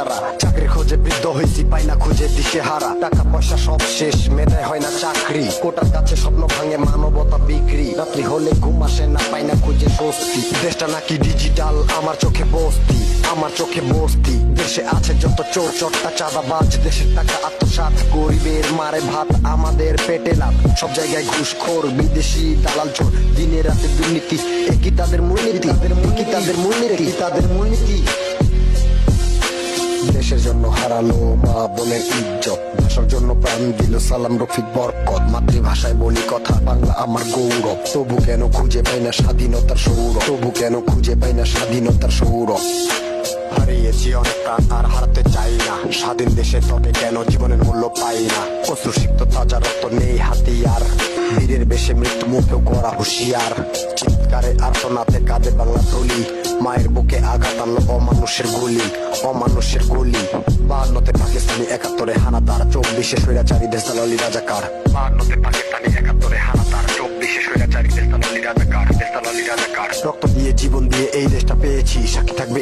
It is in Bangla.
সারা। চাকরি খোঁজে বৃদ্ধ হয়েছি, পাই না খুঁজে দিশে হারা। টাকা পয়সা সব শেষ, মেধায় হয় না চাকরি। কোটার কাছে স্বপ্ন ভাঙে, মানবতা বিক্রি। রাত্রি হলে ঘুম আসে না, পাই না খুঁজে স্বস্তি। দেশটা নাকি ডিজিটাল, আমার চোখে বস্তি, আমার চোখে বস্তি। দেশে আছে যত চোর চট্টা চাঁদাবাজ, দেশের টাকা আত্মসাৎ, গরিবের মারে ভাত, আমাদের পেটে লাভ। সব জায়গায় ঘুষখোর, বিদেশি দালাল চোর, দিনে রাতে দুর্নীতি। একই তাদের মূলনীতি, একই তাদের মূলনীতি, তাদের মূলনীতি। দেশের জন্য হারালো মা বোনের ইজ্জত, ভাষার জন্য প্রাণ দিল সালাম রফিক বরকত। মাতৃভাষায় বলি কথা, বাংলা আমার গৌরব। তবু কেন খুঁজে পাই না স্বাধীনতার সৌরভ, তবু কেন খুঁজে পাই না স্বাধীনতার সৌরভ। হারিয়েছি অনেক প্রাণ, আর হারাতে চাই না। স্বাধীন দেশে তবে কেন জীবনের মূল্য পাই না। অশ্রুসিক্ত তাজা রক্ত নেই হাতিয়ার, বীরের বেশে মৃত্যু মুখেও করা হুঁশিয়ার। চিৎকারে আর্তনাতে কাঁদে বাংলা তলি, মায়ের বুকে আঘাত আনলো অমানুষের গুলি, অমানুষের গুলি। 52তে পাকিস্তানি, 71-এ হানাদার, 24-এ স্বৈরাচারী দেশদালালি রাজাকার। 52তে পাকিস্তানি, 71-এ হানাদার, 24-এ স্বৈরাচারী দেশদালালি রাজাকার, দেশদালালি রাজাকার। রক্ত দিয়ে জীবন দিয়ে এই দেশটা পেয়েছি, সাক্ষী থাকবে